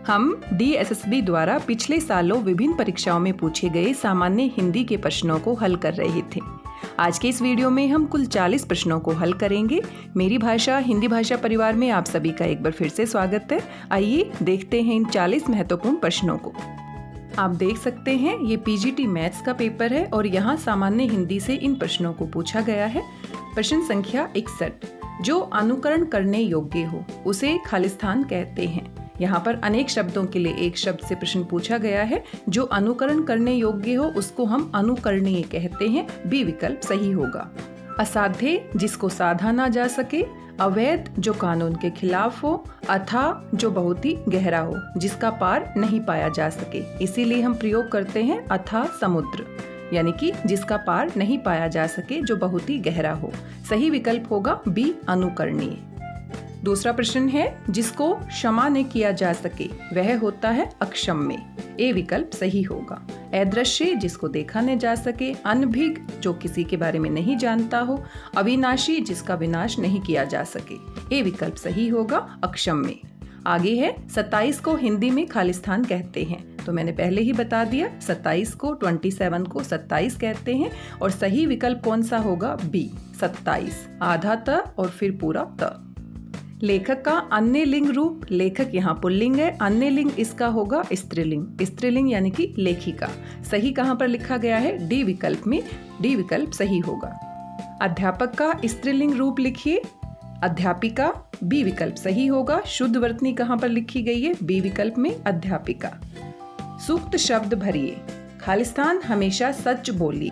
हम DSSB द्वारा पिछले सालों विभिन्न परीक्षाओं में पूछे गए सामान्य हिंदी के प्रश्नों को हल कर रहे थे। आज के इस वीडियो में हम कुल 40 प्रश्नों को हल करेंगे। मेरी भाषा हिंदी भाषा परिवार में आप सभी का एक बार फिर से स्वागत है। आइए देखते हैं इन 40 महत्वपूर्ण प्रश्नों को। आप देख सकते हैं ये PGT मैथ्स का पेपर है और यहाँ सामान्य हिंदी से इन प्रश्नों को पूछा गया है। प्रश्न संख्या 61, जो अनुकरण करने योग्य हो उसे खालिस्तान कहते हैं। यहाँ पर अनेक शब्दों के लिए एक शब्द से प्रश्न पूछा गया है। जो अनुकरण करने योग्य हो उसको हम अनुकरणीय कहते हैं। बी विकल्प सही होगा। असाध्य, जिसको साधा ना जा सके। अवैध, जो कानून के खिलाफ हो। अथाह, जो बहुत ही गहरा हो, जिसका पार नहीं पाया जा सके। इसीलिए हम प्रयोग करते हैं अथाह समुद्र, यानी कि जिसका पार नहीं पाया जा सके, जो बहुत ही गहरा हो। सही विकल्प होगा बी अनुकरणीय। दूसरा प्रश्न है, जिसको क्षमा न किया जा सके वह होता है अक्षम्य। ए विकल्प सही होगा। अदृश्य, जिसको देखा न जा सके। अनभिज्ञ, जो किसी के बारे में नहीं जानता हो। अविनाशी, जिसका विनाश नहीं किया जा सके। ए विकल्प सही होगा अक्षम्य। आगे है 27 को हिंदी में खालिस्तान कहते हैं। तो मैंने पहले ही बता दिया, 27 को 27 को 27 कहते हैं और सही विकल्प कौन सा होगा? बी 27। आधा त और फिर पूरा त। लेखक का अन्य लिंग रूप। लेखक यहाँ पुल्लिंग है, अन्य लिंग इसका होगा स्त्रीलिंग। स्त्रीलिंग यानी कि लेखिका। सही कहाँ पर लिखा गया है? डी विकल्प में। डी विकल्प सही होगा। अध्यापक का स्त्रीलिंग रूप लिखिए। अध्यापिका। बी विकल्प सही होगा। शुद्ध वर्तनी कहाँ पर लिखी गई है? बी विकल्प में अध्यापिका। सूक्त शब्द भरिए। खालिस्तान हमेशा सच बोली।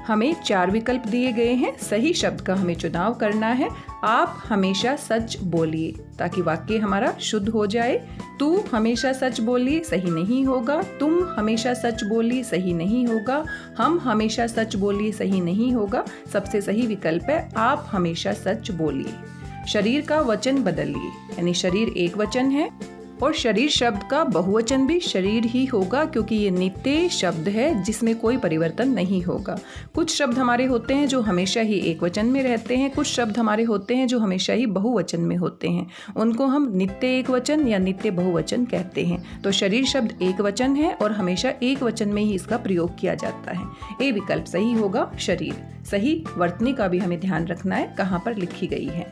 हमें 4 विकल्प दिए गए हैं। सही शब्द का हमें चुनाव करना है। आप हमेशा सच बोलिए ताकि वाक्य हमारा शुद्ध हो जाए। तू हमेशा सच बोलिए, सही नहीं होगा। तुम हमेशा सच बोलिए, सही नहीं होगा। हम हमेशा सच बोलिए, सही नहीं होगा। सबसे सही विकल्प है आप हमेशा सच बोलिए। शरीर का वचन बदलिए, यानी शरीर एक वचन है और शरीर शब्द का बहुवचन भी शरीर ही होगा, क्योंकि ये नित्य शब्द है जिसमें कोई परिवर्तन नहीं होगा। कुछ शब्द हमारे होते हैं जो हमेशा ही एक वचन में रहते हैं, कुछ शब्द हमारे होते हैं जो हमेशा ही बहुवचन में होते हैं। उनको हम नित्य एक वचन या नित्य बहुवचन कहते हैं। तो शरीर शब्द एक वचन है और हमेशा एक वचन में ही इसका प्रयोग किया जाता है। ए विकल्प सही होगा शरीर। सही वर्तनी का भी हमें ध्यान रखना है कहाँ पर लिखी गई है।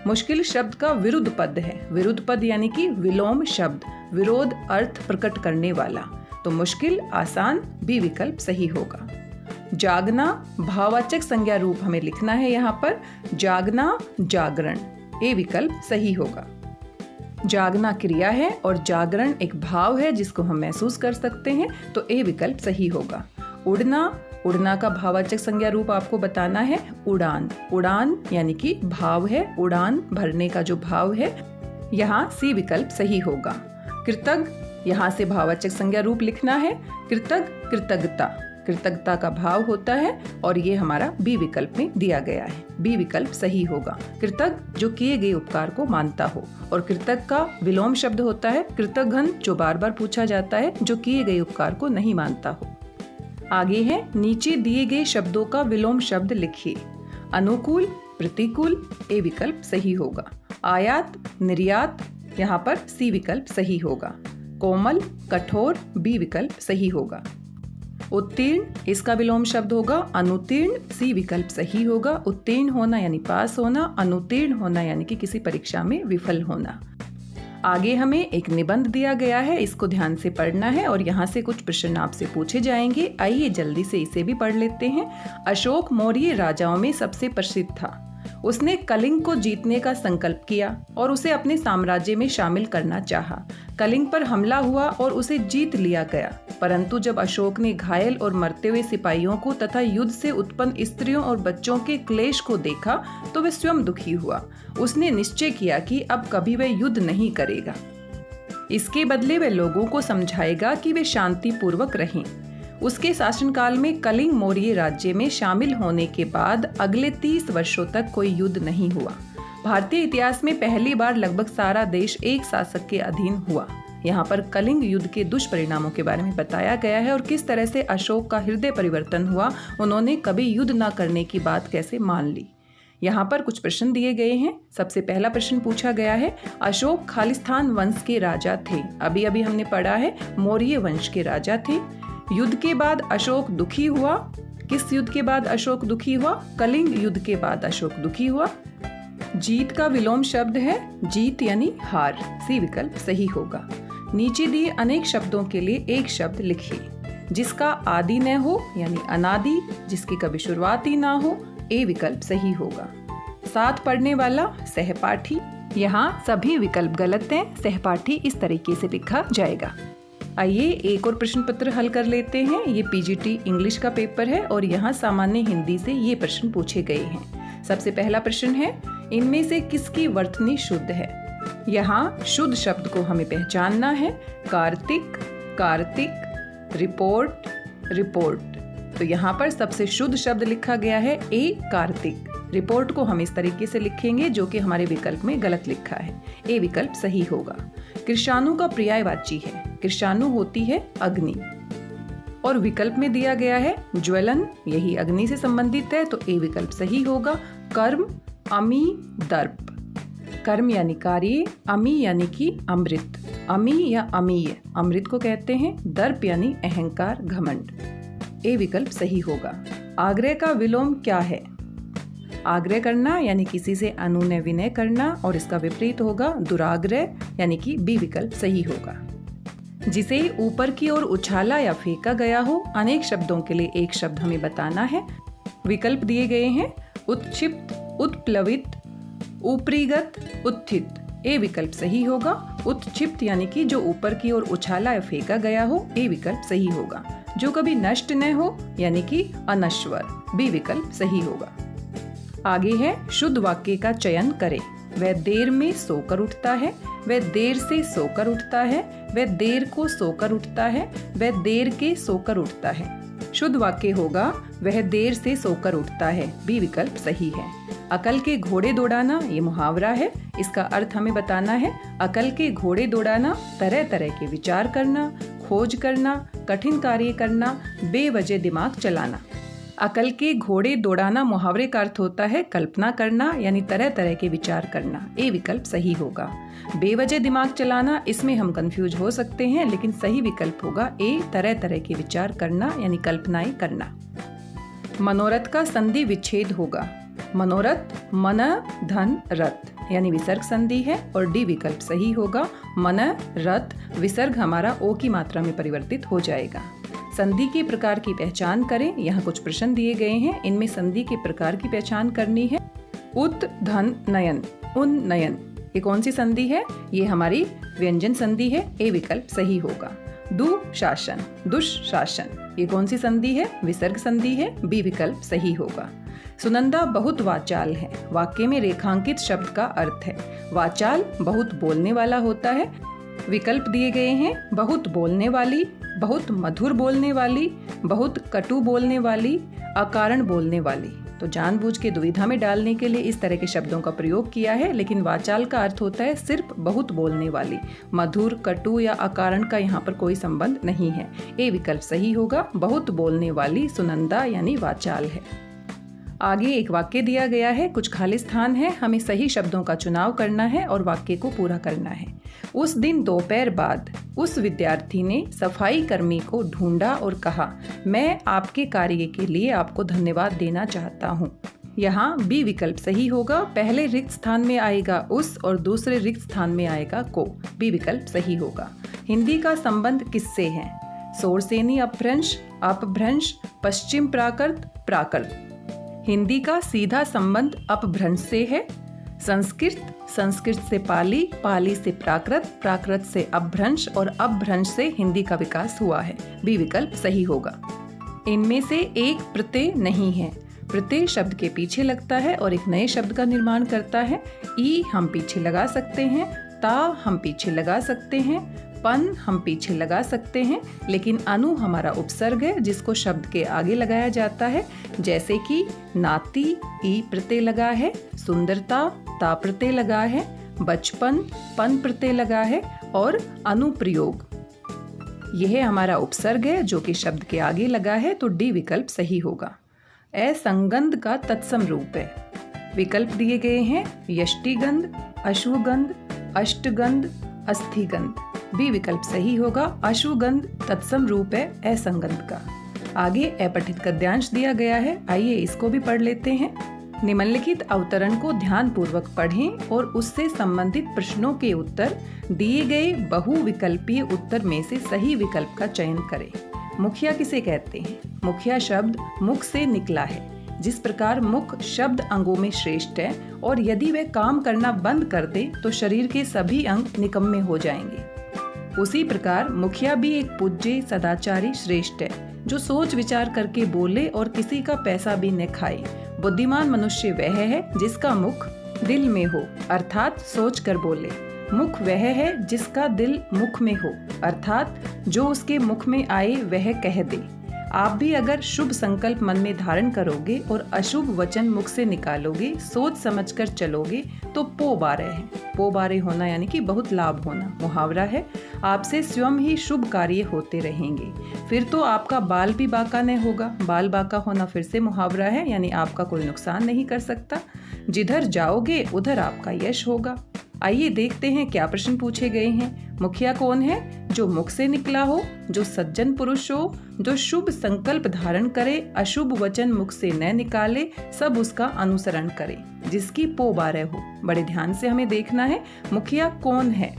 मुश्किल शब्द का विरुद्ध पद है। विरुद्ध पद यानी कि विलोम शब्द, विरोध अर्थ प्रकट करने वाला। तो मुश्किल आसान। बी विकल्प सही होगा। जागना भाववाचक संज्ञा रूप हमें लिखना है यहाँ पर। जागना जागरण। ए विकल्प सही होगा। जागना क्रिया है और जागरण एक भाव है जिसको हम महसूस कर सकते हैं। तो ए विकल्प सही होगा। उड़ना, उड़ना का भाववाचक संज्ञा रूप आपको बताना है उड़ान। उड़ान यानी कि भाव है, उड़ान भरने का जो भाव है। यहाँ सी विकल्प सही होगा। कृतज्ञ, यहाँ से भाववाचक संज्ञा रूप लिखना है। कृतज्ञ कृतज्ञता। कृतज्ञता का भाव होता है और ये हमारा बी विकल्प में दिया गया है। बी विकल्प सही होगा। कृतज्ञ, जो किए गए उपकार को मानता हो। और कृतज्ञ का विलोम शब्द होता है कृतघ्न, जो बार बार पूछा जाता है, जो किए गए उपकार को नहीं मानता हो। आगे है नीचे दिए गए शब्दों का विलोम शब्द लिखिए। अनुकूल, प्रतिकूल। ए विकल्प सही होगा। आयात, निर्यात। यहाँ पर सी विकल्प सही होगा। कोमल, कठोर। बी विकल्प सही होगा। उत्तीर्ण, इसका विलोम शब्द होगा अनुत्तीर्ण। सी विकल्प सही होगा। उत्तीर्ण होना यानी पास होना, अनुत्तीर्ण होना यानी कि किसी परीक्षा में विफल होना। आगे हमें एक निबंध दिया गया है, इसको ध्यान से पढ़ना है और यहाँ से कुछ प्रश्न आपसे पूछे जाएंगे। आइए जल्दी से इसे भी पढ़ लेते हैं। अशोक मौर्य राजाओं में सबसे प्रसिद्ध था। उसने कलिंग को जीतने का संकल्प किया और उसे अपने साम्राज्य में शामिल करना चाहा। कलिंग पर हमला हुआ और उसे जीत लिया गया, परंतु जब अशोक ने घायल और मरते हुए सिपाहियों को तथा युद्ध से उत्पन्न स्त्रियों और बच्चों के क्लेश को देखा तो वह स्वयं दुखी हुआ। उसने निश्चय किया कि अब कभी वह युद्ध नहीं करेगा। इसके बदले वह लोगों को समझाएगा कि वे शांति पूर्वक रहें। उसके शासनकाल में कलिंग मौर्य राज्य में शामिल होने के बाद अगले 30 वर्षों तक कोई युद्ध नहीं हुआ। भारतीय इतिहास में पहली बार लगभग सारा देश एक शासक के अधीन हुआ। यहाँ पर कलिंग युद्ध के दुष्परिणामों के बारे में बताया गया है और किस तरह से अशोक का हृदय परिवर्तन हुआ, उन्होंने कभी युद्ध न करने की बात कैसे मान ली। यहाँ पर कुछ प्रश्न दिए गए हैं। सबसे पहला प्रश्न पूछा गया है, अशोक खालिस्तान वंश के राजा थे। अभी अभी हमने पढ़ा है मौर्य वंश के राजा थे। युद्ध के बाद अशोक दुखी हुआ। किस युद्ध के बाद अशोक दुखी हुआ? कलिंग युद्ध के बाद अशोक दुखी हुआ। जीत का विलोम शब्द है जीत यानी हार। सी विकल्प सही होगा। नीचे दिए अनेक शब्दों के लिए एक शब्द लिखिए। जिसका आदि न हो यानी अनादि, जिसकी कभी शुरुआत ही ना हो। ए विकल्प सही होगा। साथ पढ़ने वाला सहपाठी। यहाँ सभी विकल्प गलत हैं। सहपाठी इस तरीके से लिखा जाएगा। आइए एक और प्रश्न पत्र हल कर लेते हैं। ये पीजीटी इंग्लिश का पेपर है और यहाँ सामान्य हिंदी से ये प्रश्न पूछे गए हैं। सबसे पहला प्रश्न है, इनमें से किसकी वर्तनी शुद्ध है? यहाँ शुद्ध शब्द को हमें पहचानना है। Kartik, Kartik, report, report. तो यहाँ पर सबसे शुद्ध शब्द लिखा गया है ए कार्तिक। रिपोर्ट को हम इस तरीके से लिखेंगे जो कि हमारे विकल्प में गलत लिखा है। ए विकल्प सही होगा। कृषाणु का पर्यायवाची है। कृषाणु होती है अग्नि और विकल्प में दिया गया है ज्वलन, यही अग्नि से संबंधित है, तो ए विकल्प सही होगा। कर्म, अमी, दर्प। कर्म यानी कार्य, अमी यानी कि अमृत। अमी या अमीय अमृत को कहते हैं। दर्प यानी अहंकार, घमंड। ए विकल्प सही होगा। आग्रह का विलोम क्या है? आग्रह करना यानी किसी से अनुनय विनय करना और इसका विपरीत होगा दुराग्रह, यानी कि बी विकल्प सही होगा। जिसे ऊपर की ओर उछाला या फेंका गया हो। अनेक शब्दों के लिए एक शब्द हमें बताना है। विकल्प दिए गए हैं उत्क्षिप्त, उत्प्लवित, ऊपरीगत, उत्थित। ए विकल्प सही होगा। उत्क्षिप्त यानी कि जो ऊपर की ओर उछाला या फेंका गया हो। ए विकल्प सही होगा। जो कभी नष्ट न हो यानी कि अनश्वर। बी विकल्प सही होगा। आगे है शुद्ध वाक्य का चयन करें। वह देर में सोकर उठता है। वह देर से सोकर उठता है। वह देर को सोकर उठता है। वह देर के सोकर उठता है। शुद्ध वाक्य होगा वह देर से सोकर उठता है। बी विकल्प सही है। अकल के घोड़े दौड़ाना ये मुहावरा है। इसका अर्थ हमें बताना है। अकल के घोड़े दौड़ाना तरह तरह के विचार करना, खोज करना, कठिन कार्य करना, बेवजह दिमाग चलाना। अकल के घोड़े दौड़ाना मुहावरे का अर्थ होता है कल्पना करना यानी तरह तरह के विचार करना। ए विकल्प सही होगा। बेवजह दिमाग चलाना, इसमें हम कंफ्यूज हो सकते हैं, लेकिन सही विकल्प होगा ए, तरह तरह के विचार करना यानी कल्पनाएं करना। मनोरथ का संधि विच्छेद होगा। मनोरथ मन धन रथ यानी विसर्ग संधि है और डी विकल्प सही होगा। मन रथ विसर्ग हमारा ओ की मात्रा में परिवर्तित हो जाएगा। संधि के प्रकार की पहचान करें। यहाँ कुछ प्रश्न दिए गए हैं। इनमें संधि के प्रकार की पहचान करनी है। उत धन नयन, उन नयन, ये कौन सी संधि है? ये हमारी व्यंजन संधि है। ए विकल्प सही होगा। दुशासन, दुष्शासन, ये कौन सी संधि है? विसर्ग संधि है। बी विकल्प सही होगा। सुनंदा बहुत वाचाल है। वाक्य में रेखांकित शब्द का अर्थ है। वाचाल बहुत बोलने वाला होता है। विकल्प दिए गए हैं बहुत बोलने वाली, बहुत मधुर बोलने वाली, बहुत कटु बोलने वाली, अकारण बोलने वाली। तो जानबूझ के दुविधा में डालने के लिए इस तरह के शब्दों का प्रयोग किया है, लेकिन वाचाल का अर्थ होता है सिर्फ बहुत बोलने वाली। मधुर, कटु या अकारण का यहाँ पर कोई संबंध नहीं है। ए विकल्प सही होगा। बहुत बोलने वाली सुनंदा यानी वाचाल है। आगे एक वाक्य दिया गया है, कुछ खाली स्थान है, हमें सही शब्दों का चुनाव करना है और वाक्य को पूरा करना है। उस दिन दोपहर बाद उस विद्यार्थी ने सफाई कर्मी को ढूंढा और कहा, मैं आपके कार्य के लिए आपको धन्यवाद देना चाहता हूँ। यहाँ बी विकल्प सही होगा। पहले रिक्त स्थान में आएगा उस और दूसरे रिक्त स्थान में आएगा को। बी विकल्प सही होगा। हिंदी का संबंध किससे है? सोरसेनी अपभ्रंश, अपभ्रंश, पश्चिम प्राकृत, प्राकृत। हिंदी का सीधा संबंध अपभ्रंश से है। संस्कृत, संस्कृत से पाली, पाली से प्राकृत, प्राकृत से अपभ्रंश और अपभ्रंश से हिंदी का विकास हुआ है। बी विकल्प सही होगा। इनमें से एक प्रत्यय नहीं है। प्रत्यय शब्द के पीछे लगता है और एक नए शब्द का निर्माण करता है। ई हम पीछे लगा सकते हैं, ता हम पीछे लगा सकते हैं, पन हम पीछे लगा सकते हैं, लेकिन अनु हमारा उपसर्ग है जिसको शब्द के आगे लगाया जाता है। जैसे कि नाती, ई प्रत्यय लगा है, सुंदरता, ता प्रत्यय लगा है, बचपन, पन प्रत्यय लगा है और अनुप्रयोग, यह हमारा उपसर्ग है जो कि शब्द के आगे लगा है। तो डी विकल्प सही होगा। असंगंध का तत्सम रूप है। विकल्प दिए गए हैं यष्टिगंध, अश्वगंध, अष्टगंध, अस्थिगंध। बी विकल्प सही होगा, अश्वगंध तत्सम रूप है असंगंध का। आगे अपठित गद्यांश दिया गया है, आइए इसको भी पढ़ लेते हैं। निम्नलिखित अवतरण को ध्यान पूर्वक पढ़ें और उससे संबंधित प्रश्नों के उत्तर दिए गए बहुविकल्पीय उत्तर में से सही विकल्प का चयन करें। मुखिया किसे कहते हैं? मुखिया शब्द मुख से निकला है। जिस प्रकार मुख शब्द अंगों में श्रेष्ठ है और यदि वह काम करना बंद कर दे तो शरीर के सभी अंग निकम्मे हो जाएंगे, उसी प्रकार मुखिया भी एक पूज्य सदाचारी श्रेष्ठ है जो सोच विचार करके बोले और किसी का पैसा भी न खाए। बुद्धिमान मनुष्य वह है जिसका मुख दिल में हो, अर्थात सोच कर बोले। मुख वह है जिसका दिल मुख में हो, अर्थात जो उसके मुख में आए वह कह दे। आप भी अगर शुभ संकल्प मन में धारण करोगे और अशुभ वचन मुख से निकालोगे, सोच समझकर चलोगे तो पो बारे है। पो बारे होना यानी कि बहुत लाभ होना मुहावरा है। आपसे स्वयं ही शुभ कार्य होते रहेंगे, फिर तो आपका बाल भी बाका नहीं होगा। बाल बाका होना फिर से मुहावरा है, यानी आपका कोई नुकसान नहीं कर सकता। जिधर जाओगे उधर आपका यश होगा। आइए देखते हैं क्या प्रश्न पूछे गए हैं। मुखिया कौन है? जो मुख से निकला हो, जो सज्जन पुरुष हो, जो शुभ संकल्प धारण करे, अशुभ वचन मुख से न निकाले, सब उसका अनुसरण करे, जिसकी पो बारह हो। बड़े ध्यान से हमें देखना है मुखिया कौन है।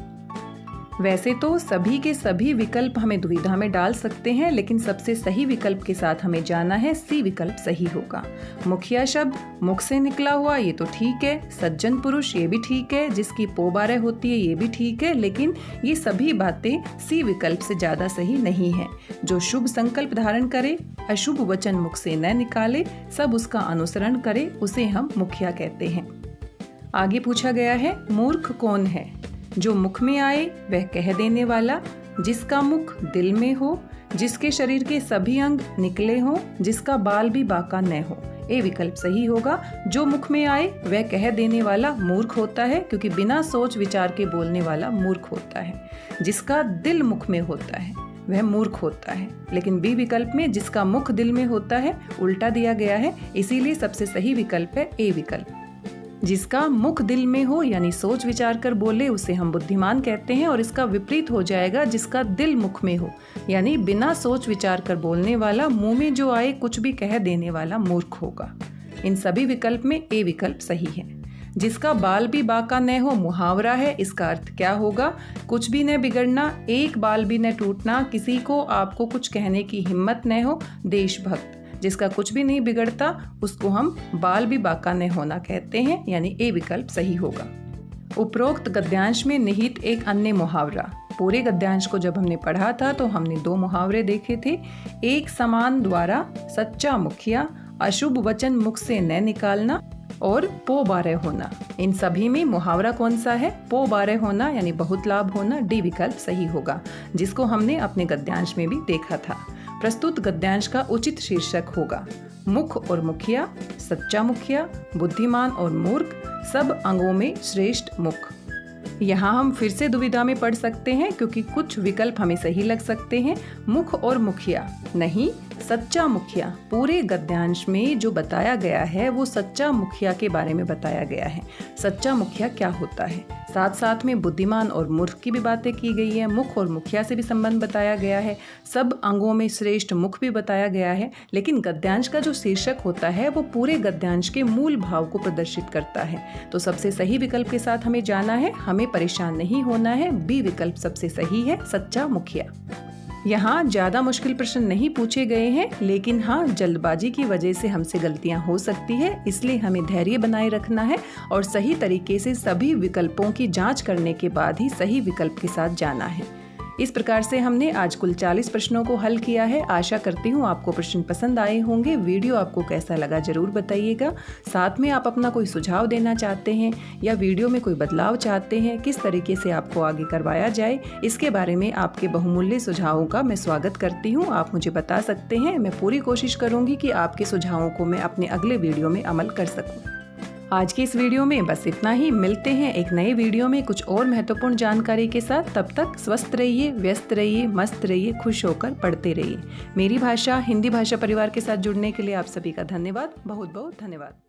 वैसे तो सभी के सभी विकल्प हमें दुविधा में डाल सकते हैं, लेकिन सबसे सही विकल्प के साथ हमें जाना है, सी विकल्प सही होगा। मुखिया शब्द मुख से निकला हुआ ये तो ठीक है, सज्जन पुरुष ये भी ठीक है, जिसकी पो बारह होती है ये भी ठीक है, लेकिन ये सभी बातें सी विकल्प से ज्यादा सही नहीं है। जो शुभ संकल्प धारण करे, अशुभ वचन मुख से न निकाले, सब उसका अनुसरण करे, उसे हम मुखिया कहते हैं। आगे पूछा गया है मूर्ख कौन है? जो मुख में आए वह कह देने वाला, जिसका मुख दिल में हो, जिसके शरीर के सभी अंग निकले हों, जिसका बाल भी बाका न हो। ए विकल्प सही होगा। जो मुख में आए वह कह देने वाला मूर्ख होता है, क्योंकि बिना सोच विचार के बोलने वाला मूर्ख होता है। जिसका दिल मुख में होता है वह मूर्ख होता है। लेकिन बी विकल्प में जिसका मुख दिल में होता है उल्टा दिया गया है, इसीलिए सबसे सही विकल्प है ए विकल्प। जिसका मुख दिल में हो यानी सोच विचार कर बोले उसे हम बुद्धिमान कहते हैं, और इसका विपरीत हो जाएगा जिसका दिल मुख में हो यानी बिना सोच विचार कर बोलने वाला, मुंह में जो आए कुछ भी कह देने वाला मूर्ख होगा। इन सभी विकल्प में ए विकल्प सही है। जिसका बाल भी बाका न हो मुहावरा है। इसका अर्थ क्या होगा? कुछ भी न बिगड़ना, एक बाल भी न टूटना, किसी को आपको कुछ कहने की हिम्मत न हो, देशभक्त। जिसका कुछ भी नहीं बिगड़ता उसको हम बाल भी बाका न होना कहते हैं, यानी ए विकल्प सही होगा। उपरोक्त गद्यांश में निहित एक अन्य मुहावरा। पूरे गद्यांश को जब हमने पढ़ा था तो हमने दो मुहावरे देखे थे। एक समान द्वारा, सच्चा मुखिया, अशुभ वचन मुख से न निकालना और पो बारह होना। इन सभी में मुहावरा कौन सा है? पो बारह होना यानी बहुत लाभ होना। डी विकल्प सही होगा, जिसको हमने अपने गद्यांश में भी देखा था। प्रस्तुत गद्यांश का उचित शीर्षक होगा मुख और मुखिया, सच्चा मुखिया, बुद्धिमान और मूर्ख, सब अंगों में श्रेष्ठ मुख। यहाँ हम फिर से दुविधा में पड़ सकते हैं क्योंकि कुछ विकल्प हमें सही लग सकते हैं। मुख और मुखिया नहीं, सच्चा मुखिया। पूरे गद्यांश में जो बताया गया है वो सच्चा मुखिया के बारे में बताया गया है। सच्चा मुखिया क्या होता है, साथ साथ में बुद्धिमान और मूर्ख की भी बातें की गई है। मुख और मुखिया से भी संबंध बताया गया है। सब अंगों में श्रेष्ठ मुख भी बताया गया है। लेकिन गद्यांश का जो शीर्षक होता है वो पूरे गद्यांश के मूल भाव को प्रदर्शित करता है। तो सबसे सही विकल्प के साथ हमें जाना है, हमें परेशान नहीं होना है। बी विकल्प सबसे सही है, सच्चा मुखिया। यहाँ ज़्यादा मुश्किल प्रश्न नहीं पूछे गए हैं, लेकिन हाँ, जल्दबाजी की वजह से हमसे गलतियाँ हो सकती है, इसलिए हमें धैर्य बनाए रखना है और सही तरीके से सभी विकल्पों की जांच करने के बाद ही सही विकल्प के साथ जाना है। इस प्रकार से हमने आज कुल 40 प्रश्नों को हल किया है। आशा करती हूँ आपको प्रश्न पसंद आए होंगे। वीडियो आपको कैसा लगा जरूर बताइएगा। साथ में आप अपना कोई सुझाव देना चाहते हैं या वीडियो में कोई बदलाव चाहते हैं, किस तरीके से आपको आगे करवाया जाए, इसके बारे में आपके बहुमूल्य सुझावों का मैं स्वागत करती हूँ। आप मुझे बता सकते हैं। मैं पूरी कोशिश करूँगी कि आपके सुझावों को मैं अपने अगले वीडियो में अमल कर सकूँ। आज की इस वीडियो में बस इतना ही। मिलते हैं एक नए वीडियो में कुछ और महत्वपूर्ण जानकारी के साथ। तब तक स्वस्थ रहिए, व्यस्त रहिए, मस्त रहिए, खुश होकर पढ़ते रहिए। मेरी भाषा हिंदी भाषा परिवार के साथ जुड़ने के लिए आप सभी का धन्यवाद, बहुत बहुत धन्यवाद।